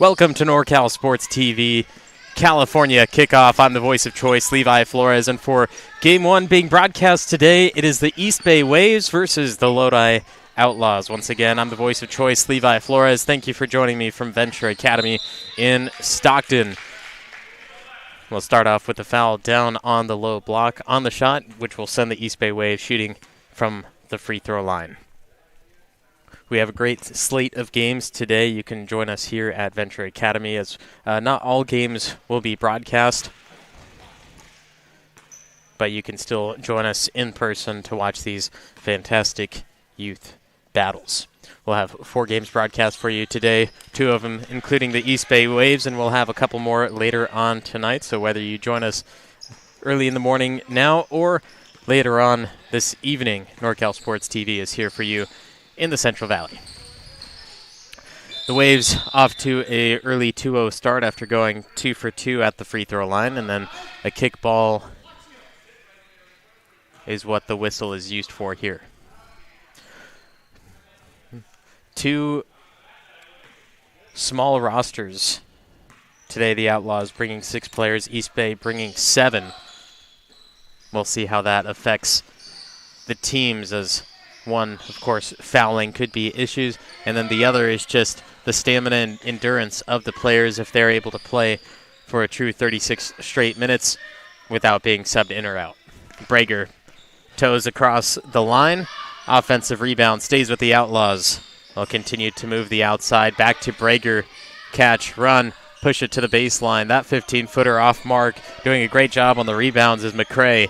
Welcome to NorCal Sports TV, California kickoff. I'm the voice of choice, Levi Flores, and for Game 1 being broadcast today, it is the East Bay Waves versus the Lodi Outlaws. Once again, I'm the voice of choice, Levi Flores. Thank you for joining me from Venture Academy in Stockton. We'll start off with the foul down on the low block on the shot, which will send the East Bay Waves shooting from the free throw line. We have a great slate of games today. You can join us here at Venture Academy, as not all games will be broadcast, but you can still join us in person to watch these fantastic youth battles. We'll have 4 games broadcast for you today, 2 of them including the East Bay Waves, and we'll have a couple more later on tonight. So whether you join us early in the morning now or later on this evening, NorCal Sports TV is here for you in the Central Valley. The Waves off to a early 2-0 start after going 2 for 2 at the free throw line, and then a kickball is what the whistle is used for here. 2 small rosters today. The Outlaws bringing 6 players, East Bay bringing 7. We'll see how that affects the teams, as one, of course, fouling could be issues, and then the other is just the stamina and endurance of the players if they're able to play for a true 36 straight minutes without being subbed in or out. Brager toes across the line. Offensive rebound stays with the Outlaws. They'll continue to move the outside. Back to Brager. Catch, run, push it to the baseline. That 15-footer off mark. Doing a great job on the rebounds is McCray.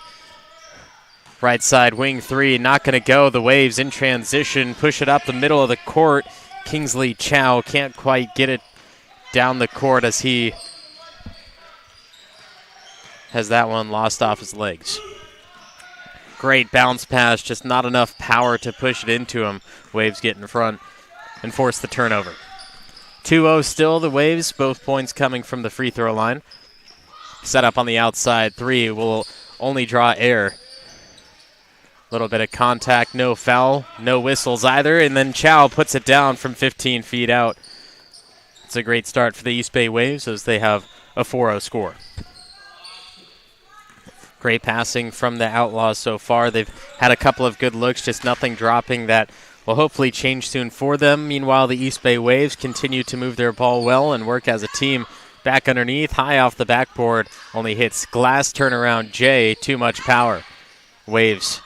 Right side, wing 3, not going to go. The Waves in transition, push it up the middle of the court. Kingsley Chow can't quite get it down the court as he has that one lost off his legs. Great bounce pass, just not enough power to push it into him. Waves get in front and force the turnover. 2-0 still, the Waves, both points coming from the free throw line. Set up on the outside, 3 will only draw air. Little bit of contact, no foul, no whistles either, and then Chow puts it down from 15 feet out. It's a great start for the East Bay Waves as they have a 4-0 score. Great passing from the Outlaws so far. They've had a couple of good looks, just nothing dropping that will hopefully change soon for them. Meanwhile, the East Bay Waves continue to move their ball well and work as a team. Back underneath, high off the backboard, only hits glass turnaround J, too much power. Waves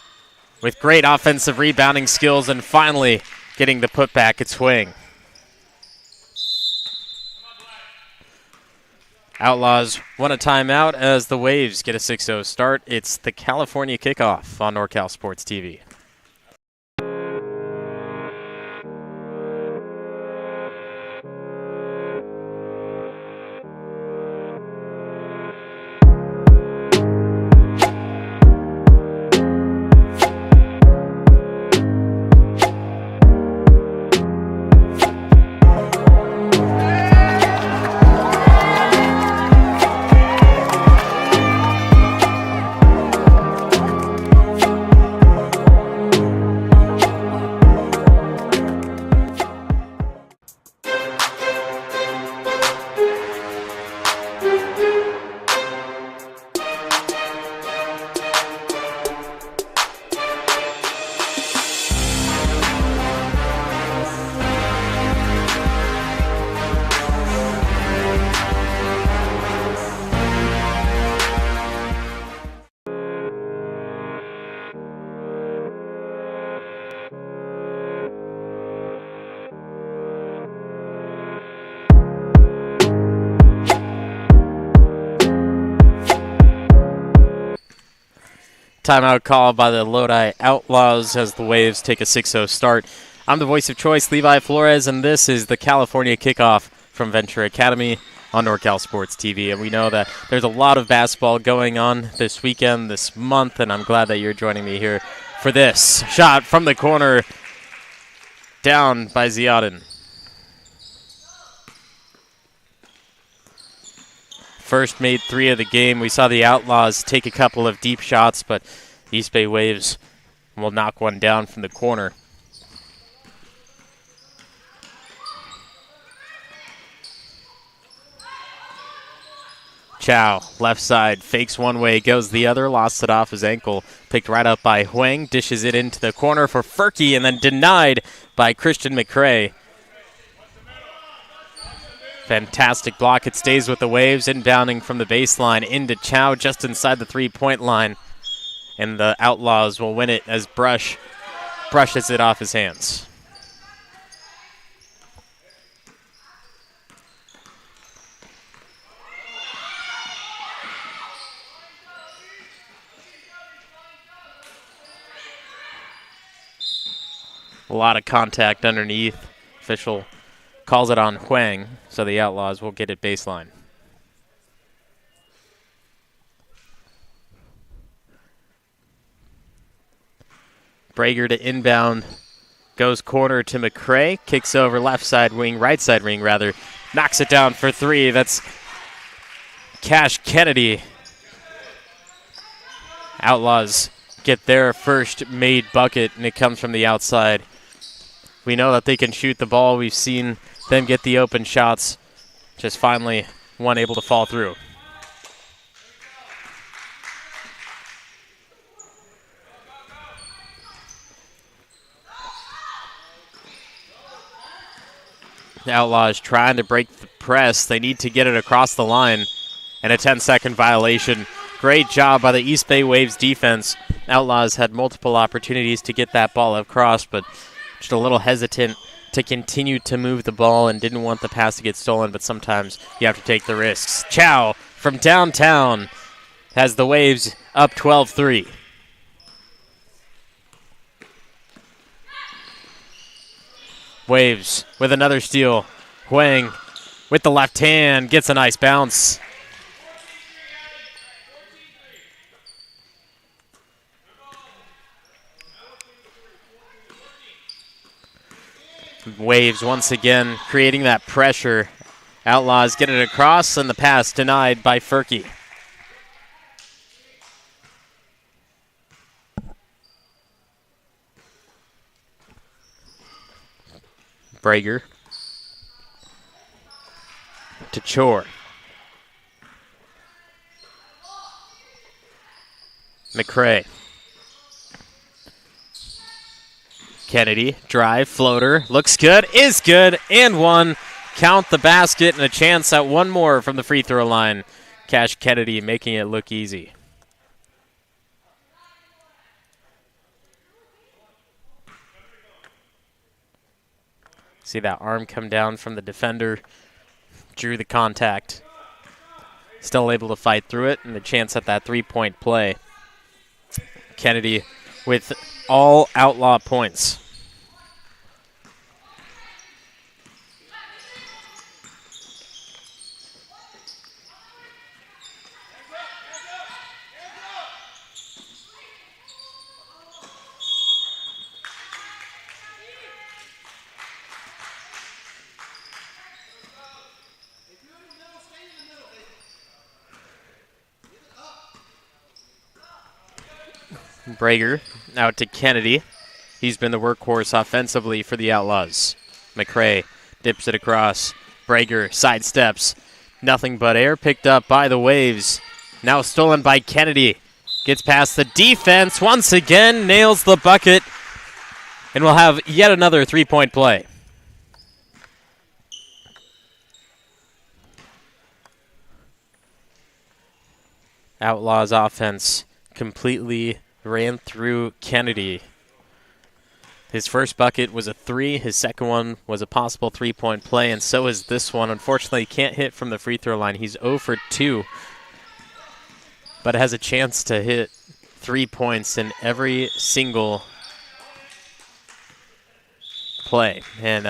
with great offensive rebounding skills and finally getting the putback at swing. Outlaws want a timeout as the Waves get a 6-0 start. It's the California kickoff on NorCal Sports TV. Timeout call by the Lodi Outlaws as the Waves take a 6-0 start. I'm the voice of choice, Levi Flores, and this is the California kickoff from Venture Academy on NorCal Sports TV. And we know that there's a lot of basketball going on this weekend, this month, and I'm glad that you're joining me here for this. Shot from the corner, down by Ziadin. First made 3 of the game. We saw the Outlaws take a couple of deep shots, but East Bay Waves will knock one down from the corner. Chow, left side, fakes one way, goes the other, lost it off his ankle. Picked right up by Huang, dishes it into the corner for Furkey, and then denied by Christian McCrae. Fantastic block. It stays with the Waves, inbounding from the baseline into Chow just inside the three-point line. And the Outlaws will win it as Brush brushes it off his hands. A lot of contact underneath. Official calls it on Huang, so the Outlaws will get it baseline. Brager to inbound. Goes corner to McCrae. Kicks over left side wing, right side wing rather. Knocks it down for three. That's Cash Kennedy. Outlaws get their first made bucket, and it comes from the outside. We know that they can shoot the ball. We've seen them get the open shots. Just finally one able to fall through. The Outlaws trying to break the press. They need to get it across the line. And a 10-second violation. Great job by the East Bay Waves defense. Outlaws had multiple opportunities to get that ball across, but just a little hesitant to continue to move the ball and didn't want the pass to get stolen, but sometimes you have to take the risks. Chow from downtown has the Waves up 12-3. Waves with another steal. Huang with the left hand gets a nice bounce. Waves once again creating that pressure. Outlaws get it across, and the pass denied by Furkey. Brager to Chor. McCrae. Kennedy, drive, floater, looks good, is good, and one. Count the basket and a chance at one more from the free throw line. Cash Kennedy making it look easy. See that arm come down from the defender. Drew the contact. Still able to fight through it, and a chance at that three-point play. Kennedy with all Outlaw points. Brager out to Kennedy. He's been the workhorse offensively for the Outlaws. McCrae dips it across. Brager sidesteps. Nothing but air picked up by the Waves. Now stolen by Kennedy. Gets past the defense once again. Nails the bucket. And we'll have yet another three-point play. Outlaws offense completely ran through Kennedy. His first bucket was a three. His second one was a possible three-point play, and so is this one. Unfortunately, he can't hit from the free throw line. He's 0 for 2, but has a chance to hit 3 points in every single play. And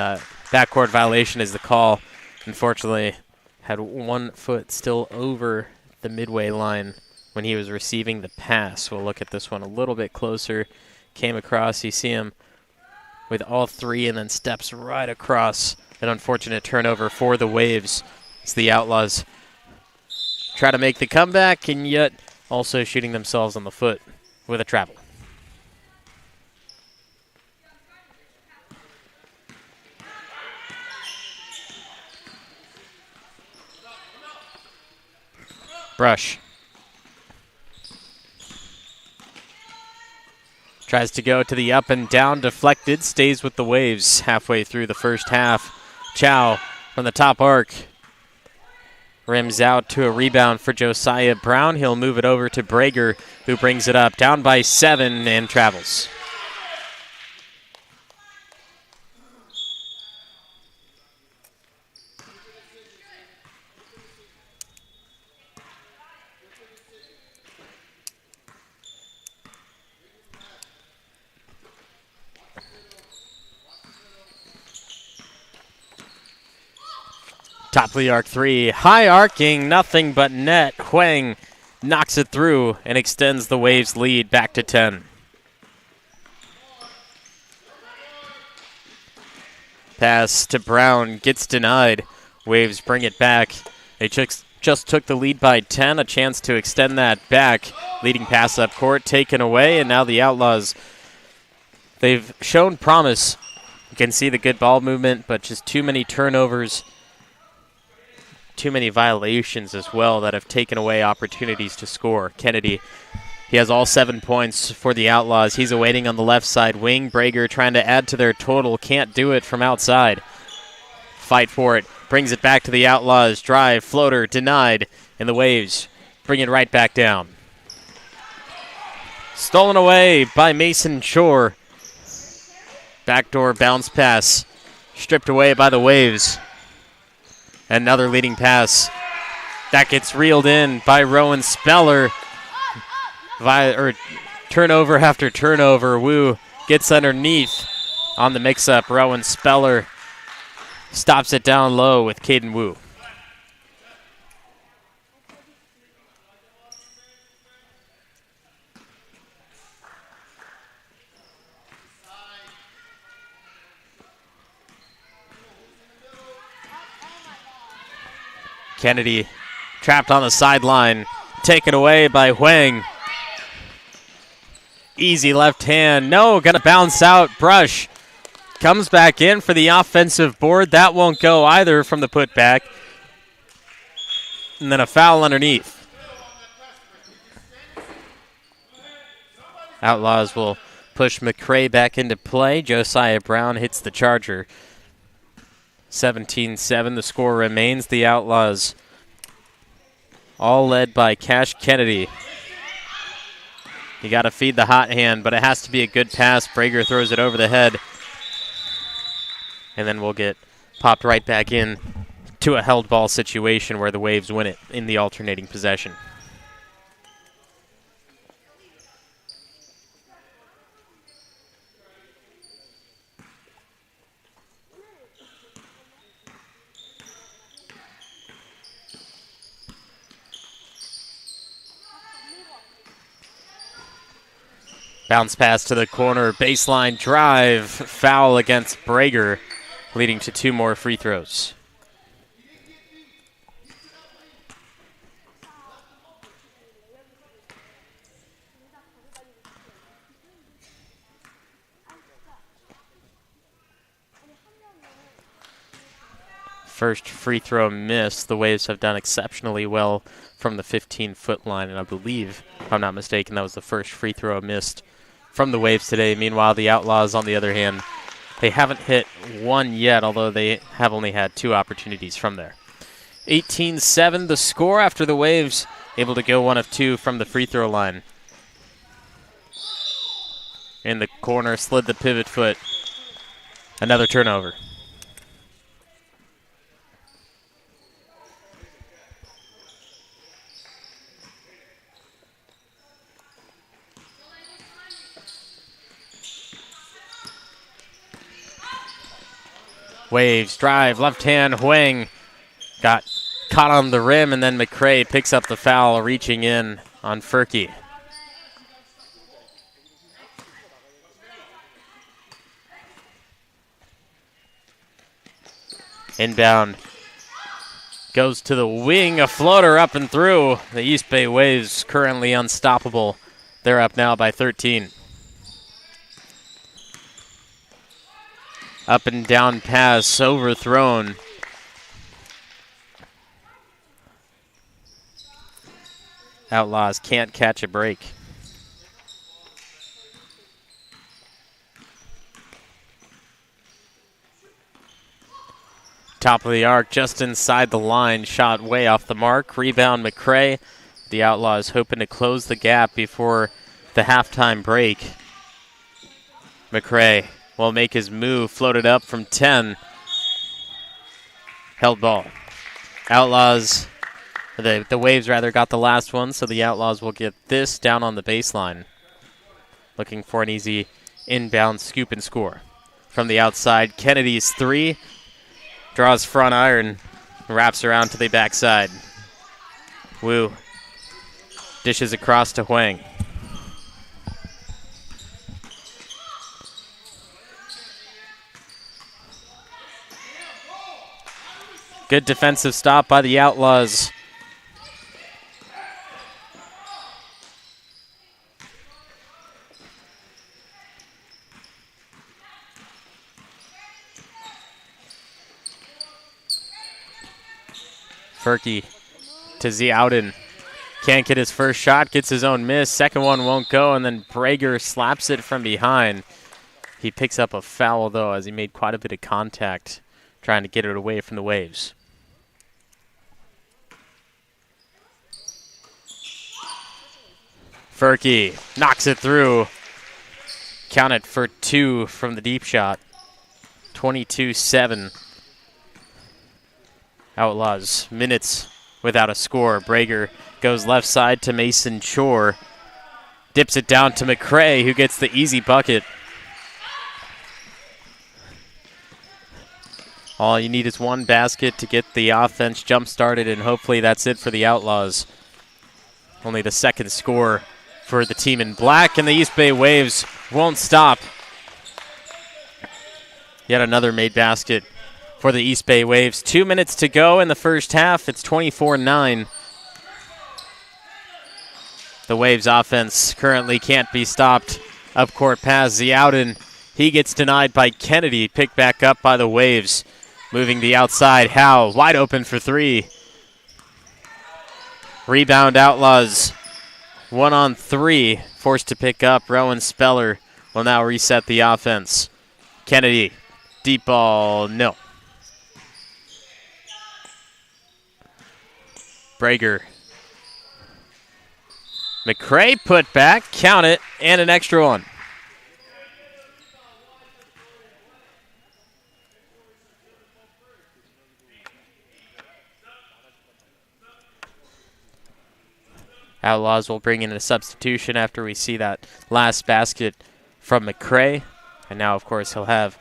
backcourt violation is the call. Unfortunately, had 1 foot still over the midway line when he was receiving the pass. We'll look at this one a little bit closer. Came across, you see him with all three and then steps right across. An unfortunate turnover for the Waves. It's the Outlaws try to make the comeback, and yet also shooting themselves on the foot with a travel. Brush. Tries to go to the up and down, deflected, stays with the Waves halfway through the first half. Chow from the top arc. Rims out to a rebound for Josiah Brown. He'll move it over to Brager, who brings it up. Down by 7 and travels. Top of the arc three, high arcing, nothing but net. Huang knocks it through and extends the Waves' lead back to 10. Pass to Brown, gets denied. Waves bring it back. They just took the lead by 10, a chance to extend that back. Leading pass up court, taken away, and now the Outlaws, they've shown promise. You can see the good ball movement, but just too many turnovers. Too many violations as well that have taken away opportunities to score. Kennedy, he has all 7 points for the Outlaws. He's awaiting on the left side wing. Brager trying to add to their total. Can't do it from outside. Fight for it. Brings it back to the Outlaws. Drive, floater, denied. And the Waves bring it right back down. Stolen away by Mason Shore. Backdoor bounce pass. Stripped away by the Waves. Another leading pass. That gets reeled in by Rowan Speller. Turnover after turnover. Wu gets underneath on the mix-up. Rowan Speller stops it down low with Caden Wu. Kennedy trapped on the sideline, taken away by Huang. Easy left hand. No, gonna bounce out. Brush comes back in for the offensive board. That won't go either from the putback. And then a foul underneath. Outlaws will push McCray back into play. Josiah Brown hits the charger. 17-7, the score remains. The Outlaws all led by Cash Kennedy. You got to feed the hot hand, but it has to be a good pass. Brager throws it over the head. And then we'll get popped right back in to a held ball situation where the Waves win it in the alternating possession. Bounce pass to the corner, baseline drive, foul against Brager, leading to 2 more free throws. First free throw missed. The Waves have done exceptionally well from the 15-foot line, and I believe, if I'm not mistaken, that was the first free throw missed from the Waves today. Meanwhile, the Outlaws, on the other hand, they haven't hit one yet, although they have only had 2 opportunities from there. 18-7 the score after the Waves able to go 1 of 2 from the free throw line. In the corner, slid the pivot foot. Another turnover. Waves drive, left hand, Huang got caught on the rim, and then McCray picks up the foul, reaching in on Furkey. Inbound goes to the wing, a floater up and through. The East Bay Waves currently unstoppable. They're up now by 13. Up and down pass, overthrown. Outlaws can't catch a break. Top of the arc, just inside the line, shot way off the mark. Rebound McCray. The Outlaws hoping to close the gap before the halftime break. McCray will make his move, floated up from 10. Held ball. Outlaws, the Waves rather, got the last one, so the Outlaws will get this down on the baseline. Looking for an easy inbound scoop and score. From the outside, Kennedy's three. Draws front iron, wraps around to the backside. Wu dishes across to Huang. Good defensive stop by the Outlaws. Furky to Ziauden. Can't get his first shot, gets his own miss. Second one won't go, and then Brager slaps it from behind. He picks up a foul, though, as he made quite a bit of contact trying to get it away from the Waves. Furky knocks it through. Count it for two from the deep shot. 22-7. Outlaws minutes without a score. Brager goes left side to Mason Chor. Dips it down to McCray, who gets the easy bucket. All you need is one basket to get the offense jump-started, and hopefully that's it for the Outlaws. Only the second score for the team in black, and the East Bay Waves won't stop. Yet another made basket for the East Bay Waves. 2 minutes to go in the first half. It's 24-9. The Waves offense currently can't be stopped. Up court pass, Ziauden. He gets denied by Kennedy. Picked back up by the Waves. Moving the outside, Howe wide open for three. Rebound Outlaws. 1-on-3. Forced to pick up. Rowan Speller will now reset the offense. Kennedy. Deep ball, no. Brager. McCray put back, count it, and an extra one. Outlaws will bring in a substitution after we see that last basket from McCray. And now, of course, he'll have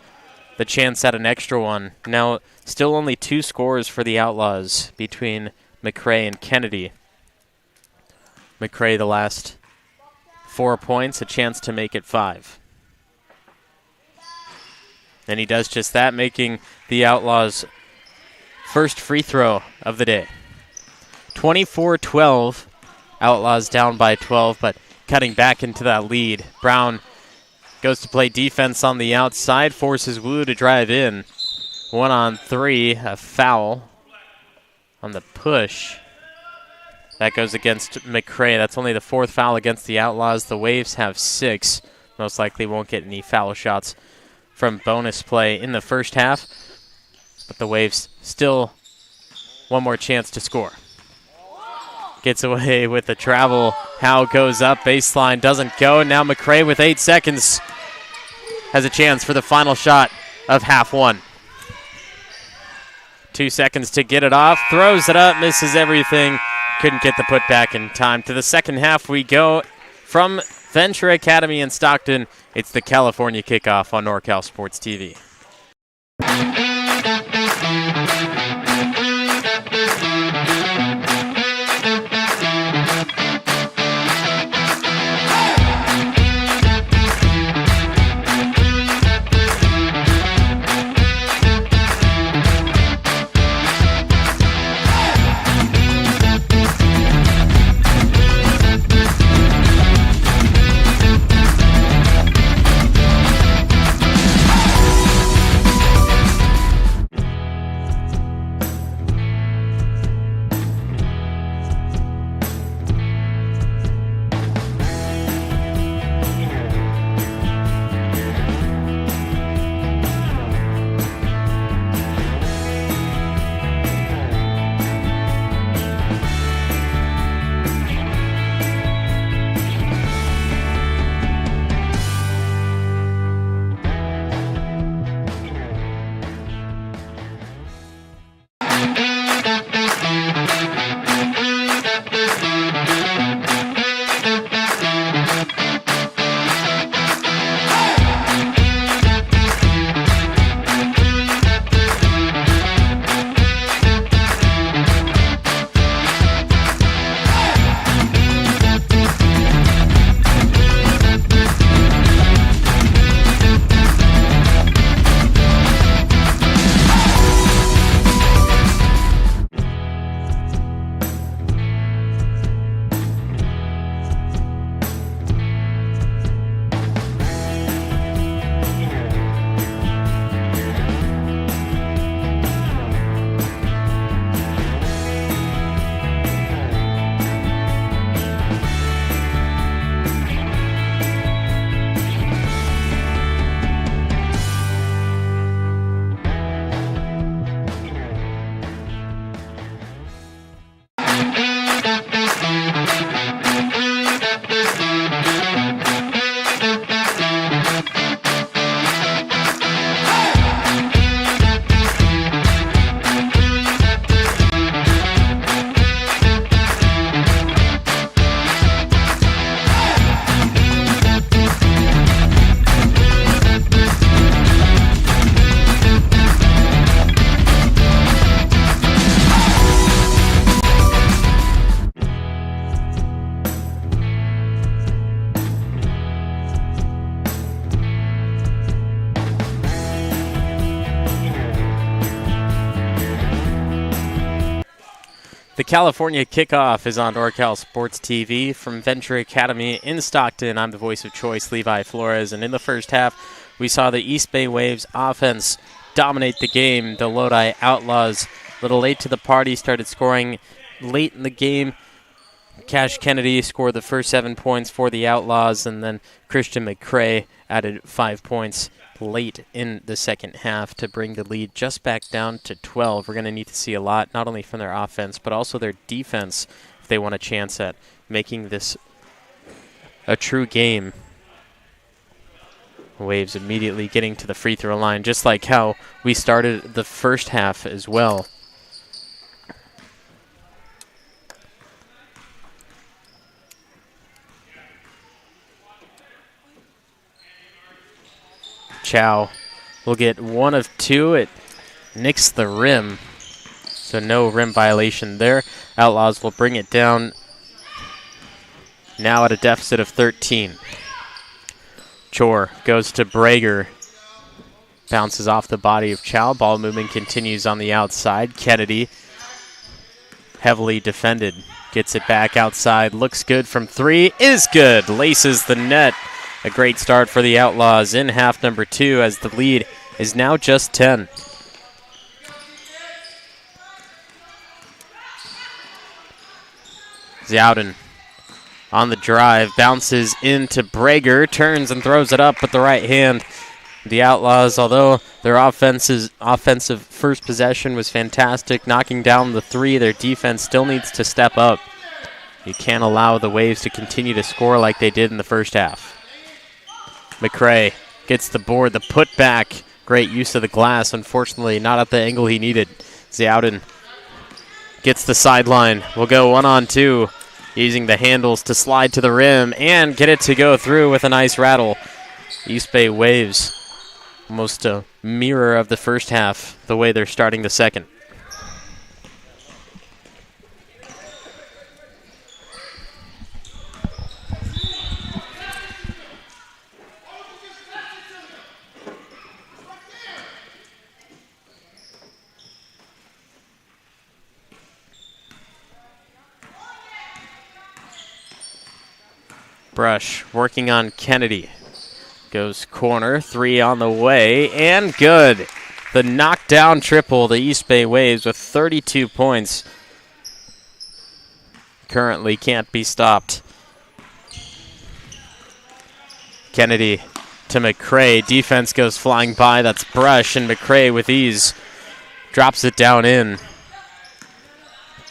the chance at an extra one. Now, still only two scores for the Outlaws between McCray and Kennedy. McCray the last 4 points, a chance to make it 5. And he does just that, making the Outlaws' first free throw of the day. 24-12. Outlaws down by 12, but cutting back into that lead. Brown goes to play defense on the outside, forces Wu to drive in. 1-on-3, a foul on the push. That goes against McCray. That's only the fourth foul against the Outlaws. The Waves have 6. Most likely won't get any foul shots from bonus play in the first half. But the Waves still one more chance to score. Gets away with the travel. Howe goes up, baseline, doesn't go. Now McCray with 8 seconds has a chance for the final shot of half one. 2 seconds to get it off, throws it up, misses everything. Couldn't get the putback in time. To the second half we go from Venture Academy in Stockton. It's the California kickoff on NorCal Sports TV. The California kickoff is on NorCal Sports TV from Venture Academy in Stockton. I'm the voice of choice, Levi Flores, and in the first half, we saw the East Bay Waves offense dominate the game. The Lodi Outlaws, a little late to the party, started scoring late in the game. Cash Kennedy scored the first 7 points for the Outlaws, and then Christian McCrae added 5 points late in the second half to bring the lead just back down to 12. We're going to need to see a lot, not only from their offense, but also their defense if they want a chance at making this a true game. Waves immediately getting to the free throw line, just like how we started the first half as well. Chow will get 1 of 2. It nicks the rim, so no rim violation there. Outlaws will bring it down now at a deficit of 13. Chor goes to Brager. Bounces off the body of Chow. Ball movement continues on the outside. Kennedy, heavily defended, gets it back outside. Looks good from 3. Is good. Laces the net. A great start for the Outlaws in half number 2 as the lead is now just 10. Zowden on the drive, bounces into Brager, turns and throws it up with the right hand. The Outlaws, although their offensive first possession was fantastic, knocking down the 3, their defense still needs to step up. You can't allow the Waves to continue to score like they did in the first half. McCrae gets the board, the putback. Great use of the glass, unfortunately not at the angle he needed. Zowden gets the sideline. We'll go 1-on-2, using the handles to slide to the rim and get it to go through with a nice rattle. East Bay Waves, almost a mirror of the first half, the way they're starting the second. Brush working on Kennedy. Goes corner, 3 on the way, and good. The knockdown triple, the East Bay Waves with 32 points. Currently can't be stopped. Kennedy to McCrae. Defense goes flying by. That's Brush, and McCrae with ease drops it down in.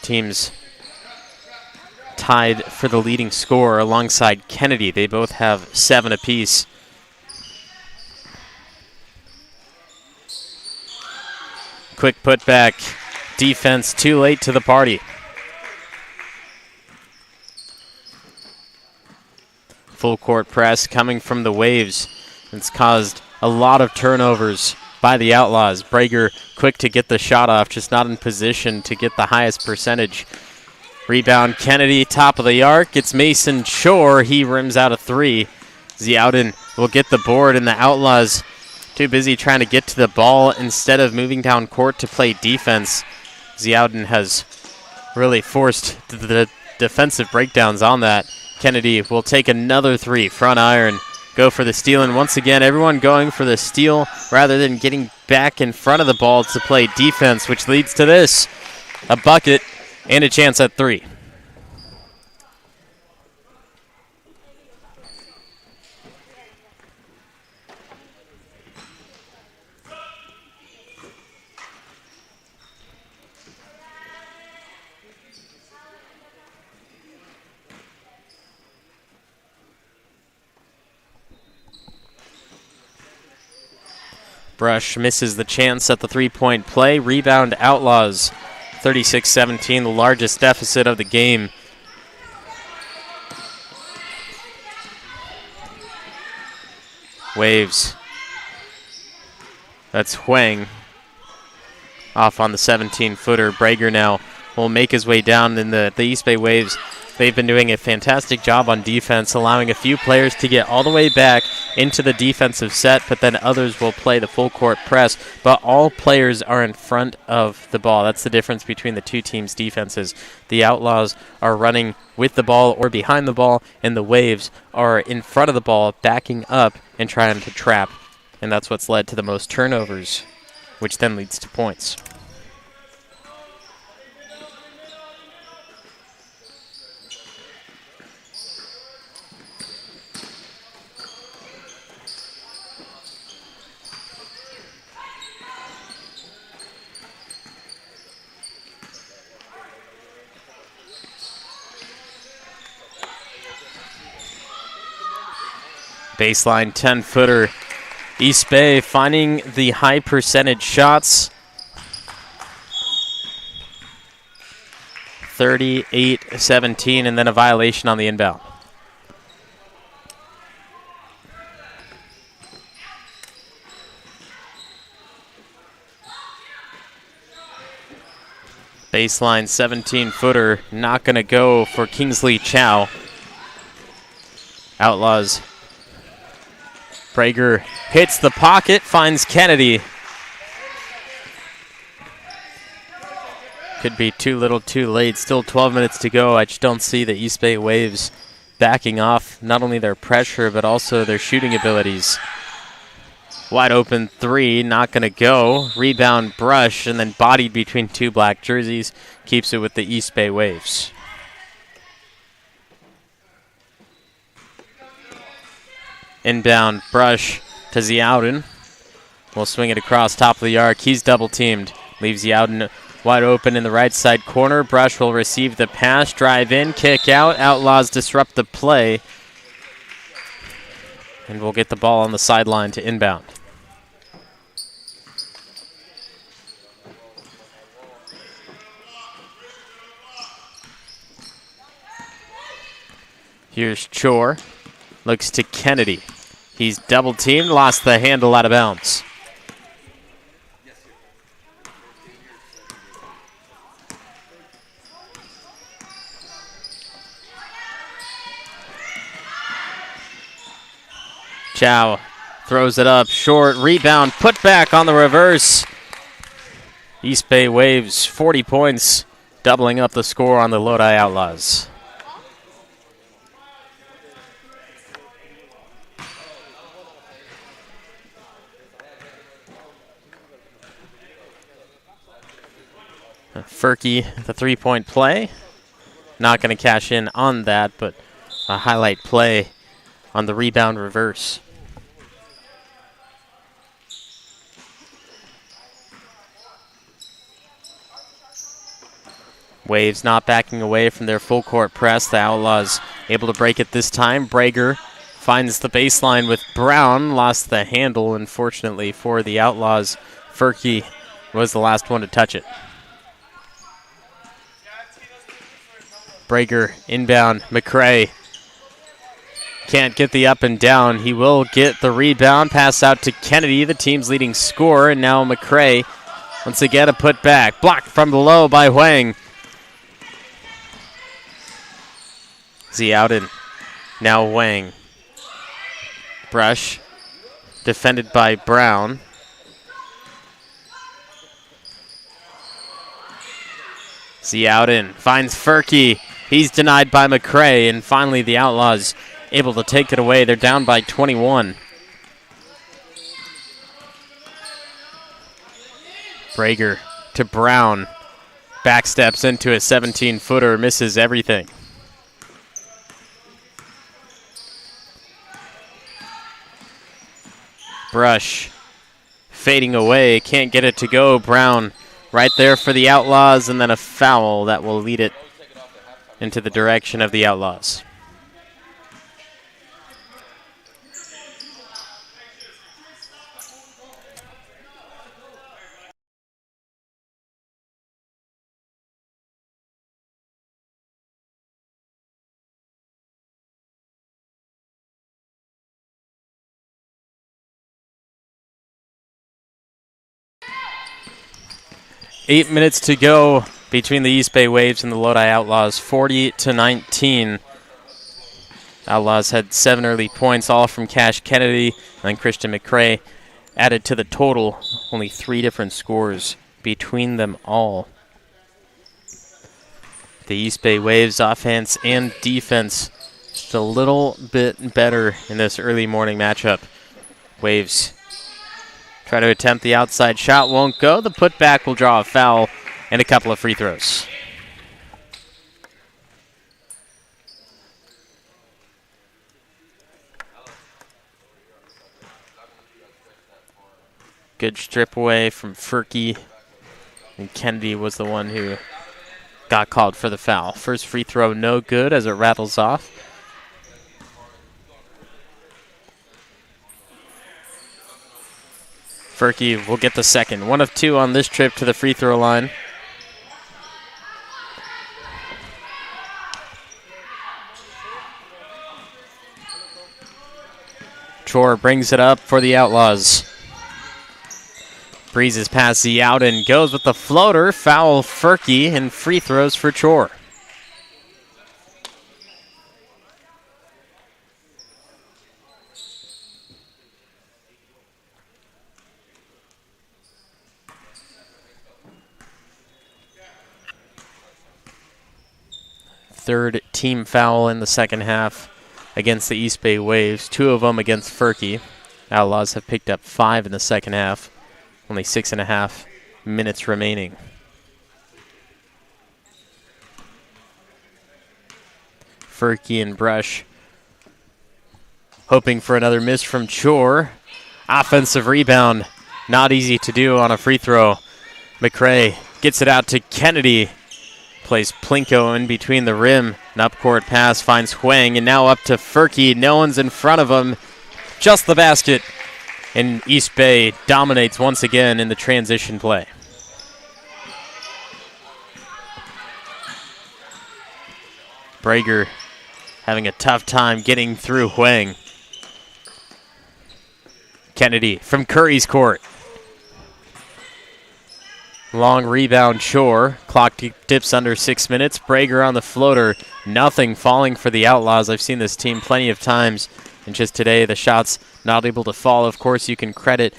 Teams tied for the leading scorer alongside Kennedy. They both have 7 apiece. Quick putback. Defense too late to the party. Full court press coming from the Waves. It's caused a lot of turnovers by the Outlaws. Brager quick to get the shot off, just not in position to get the highest percentage. Rebound Kennedy, top of the arc. It's Mason Chor. He rims out a 3. Zowden will get the board, and the Outlaws too busy trying to get to the ball instead of moving down court to play defense. Zowden has really forced the defensive breakdowns on that. Kennedy will take another 3, front iron, go for the steal, and once again, everyone going for the steal rather than getting back in front of the ball to play defense, which leads to this, a bucket and a chance at 3. Brush misses the chance at the 3-point play. Rebound Outlaws, 36-17, the largest deficit of the game. Waves. That's Huang off on the 17-footer. Brager now will make his way down, and the East Bay Waves They've been doing a fantastic job on defense, allowing a few players to get all the way back into the defensive set, but then others will play the full court press. But all players are in front of the ball. That's the difference between the two teams' defenses. The Outlaws are running with the ball or behind the ball, and the Waves are in front of the ball, backing up and trying to trap. And that's what's led to the most turnovers, which then leads to points. Baseline 10-footer. East Bay finding the high percentage shots. 38-17, and then a violation on the inbound. Baseline 17-footer, not going to go for Kingsley Chow. Outlaws. Prager hits the pocket, finds Kennedy. Could be too little too late. Still 12 minutes to go. I just don't see the East Bay Waves backing off not only their pressure but also their shooting abilities. Wide open three, not going to go. Rebound Brush, and then bodied between two black jerseys. Keeps it with the East Bay Waves. Inbound Brush to Ziaudin. Will swing it across top of the arc. He's double teamed. Leaves Ziaudin wide open in the right side corner. Brush will receive the pass, drive in, kick out. Outlaws disrupt the play. And we'll get the ball on the sideline to inbound. Here's Chor. Looks to Kennedy. He's double teamed, lost the handle out of bounds. Chow throws it up short, rebound, put back on the reverse. East Bay Waves 40 points, doubling up the score on the Lodi Outlaws. Furkey, the three-point play. Not going to cash in on that, but a highlight play on the rebound reverse. Waves not backing away from their full court press. The Outlaws able to break it this time. Brager finds the baseline with Brown. Lost the handle, unfortunately, for the Outlaws. Furkey was the last one to touch it. Brager inbound. McCray can't get the up and down. He will get the rebound. Pass out to Kennedy, the team's leading scorer. And now McCray once again a put back. Blocked from below by Huang. Ziaudin. Now Huang. Brush. Defended by Brown. Ziaudin finds Furkey. He's denied by McCray, and finally the Outlaws able to take it away. They're down by 21. Brager to Brown. Backsteps into a 17-footer, misses everything. Brush fading away, can't get it to go. Brown right there for the Outlaws, and then a foul that will lead it into the direction of the Outlaws. Eight minutes to go. between the East Bay Waves and the Lodi Outlaws, 40-19. Outlaws had 7 early points, all from Cash Kennedy, and then Christian McCrae added to the total. Only 3 different scores between them all. The East Bay Waves offense and defense just a little bit better in this early morning matchup. Waves try to attempt the outside shot, won't go. The putback will draw a foul and a couple of free throws. Good strip away from Furkey, and Kennedy was the one who got called for the foul. First free throw no good as it rattles off. Furkey will get the second. 1 of 2 on this trip to the free throw line. Chor brings it up for the Outlaws. Breezes past the out and goes with the floater. Foul Furkey and free throws for Chor. Third team foul in the second half against the East Bay Waves. 2 of them against Furkey. Outlaws have picked up 5 in the second half. Only 6.5 minutes remaining. Furkey and Brush hoping for another miss from Chor. Offensive rebound, not easy to do on a free throw. McCrae gets it out to Kennedy. Plays Plinko in between the rim. An up-court pass finds Huang, and now up to Furkey. No one's in front of him. Just the basket. And East Bay dominates once again in the transition play. Brager having a tough time getting through Huang. Kennedy from Curry's court. Long rebound, Chor. Clock dips under 6 minutes. Brager on the floater. Nothing falling for the Outlaws. I've seen this team plenty of times. And just today, the shots not able to fall. Of course, you can credit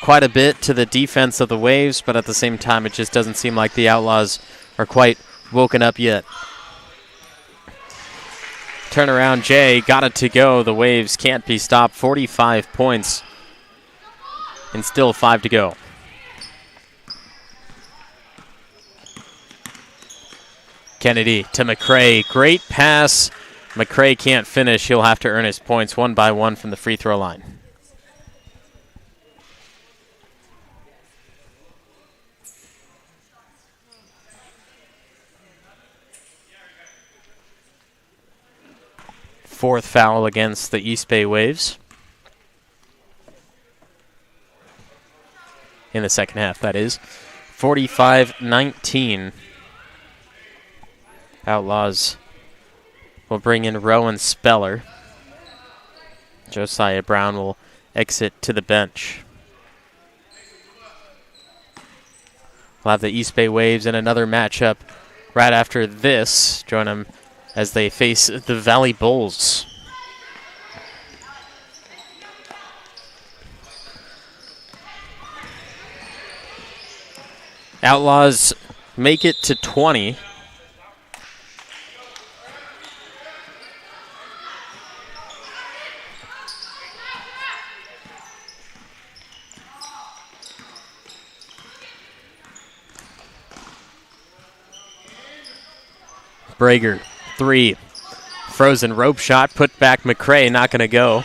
quite a bit to the defense of the Waves, but at the same time, it just doesn't seem like the Outlaws are quite woken up yet. Turnaround, Jay got it to go. The Waves can't be stopped. 45 points and still 5 to go. Kennedy to McCrae. Great pass. McCrae can't finish. He'll have to earn his points 1 by 1 from the free throw line. Fourth foul against the East Bay Waves. In the second half, that is. 45-19. Outlaws will bring in Rowan Speller. Josiah Brown will exit to the bench. We'll have the East Bay Waves in another matchup right after this. Join them as they face the Valley Bulls. Outlaws make it to 20. Brager, 3. Frozen rope shot, put back McCrae, not going to go.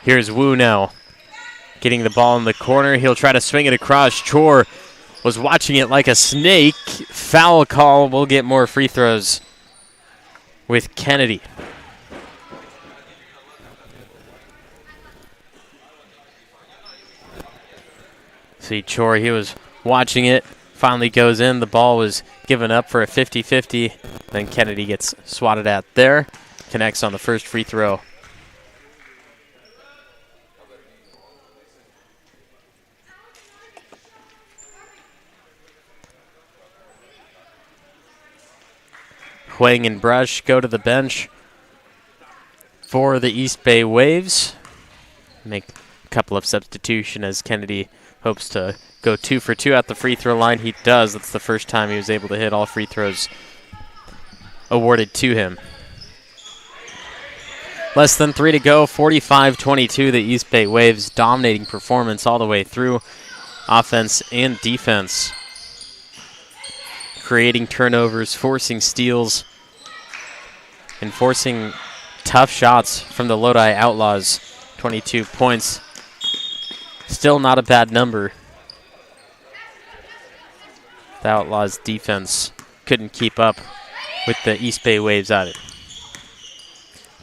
Here's Wu now. Getting the ball in the corner. He'll try to swing it across. Chor was watching it like a snake. Foul call. We'll get more free throws with Kennedy. See Chor, he was watching it. Finally goes in. The ball was given up for a 50-50. Then Kennedy gets swatted at there. Connects on the first free throw. Huang and Brush go to the bench for the East Bay Waves. Make a couple of substitutions as Kennedy hopes to go 2 for 2 at the free throw line. He does. That's the first time he was able to hit all free throws awarded to him. Less than 3 to go, 45-22, the East Bay Waves dominating performance all the way through, offense and defense. Creating turnovers, forcing steals, and forcing tough shots from the Lodi Outlaws. 22 points, still not a bad number. The Outlaws defense couldn't keep up with the East Bay Waves either.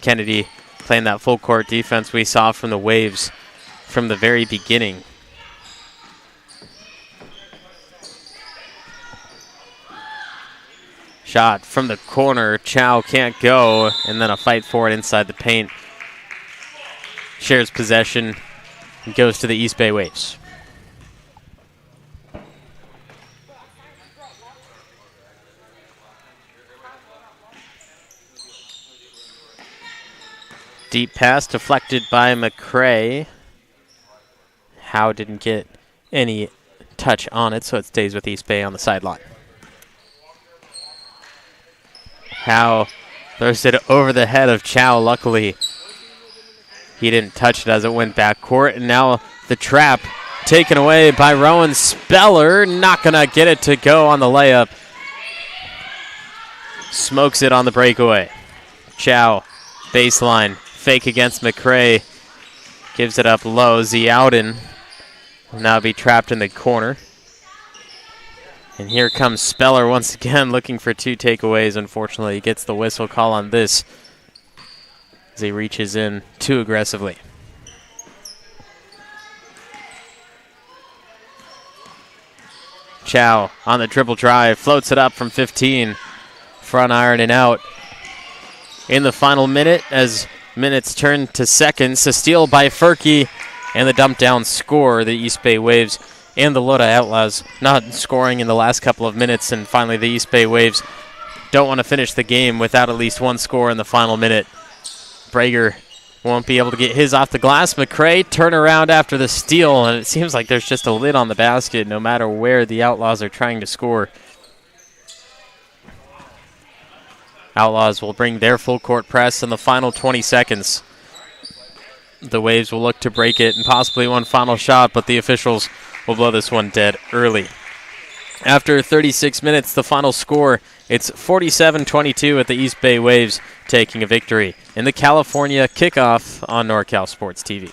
Kennedy playing that full court defense we saw from the Waves from the very beginning. Shot from the corner, Chow can't go, and then a fight for it inside the paint. Shares possession and goes to the East Bay Waves. Deep pass deflected by McCray. Howe didn't get any touch on it, so it stays with East Bay on the sideline. Howe throws it over the head of Chow. Luckily, he didn't touch it as it went back court. And now the trap taken away by Rowan Speller. Not going to get it to go on the layup. Smokes it on the breakaway. Chow, baseline. Fake against McCray. Gives it up low. Ziaudin will now be trapped in the corner. And here comes Speller once again looking for 2 takeaways. Unfortunately, he gets the whistle call on this as he reaches in too aggressively. Chow on the dribble drive. Floats it up from 15. Front iron and out. In the final minute as minutes turn to seconds. A steal by Furkey and the dump down score. The East Bay Waves and the Lodi Outlaws not scoring in the last couple of minutes, and finally the East Bay Waves don't want to finish the game without at least one score in the final minute. Brager won't be able to get his off the glass. McCray turn around after the steal, and it seems like there's just a lid on the basket no matter where the Outlaws are trying to score. Outlaws will bring their full court press in the final 20 seconds. The Waves will look to break it and possibly one final shot, but the officials will blow this one dead early. After 36 minutes, the final score, it's 47-22 at the East Bay Waves taking a victory in the California kickoff on NorCal Sports TV.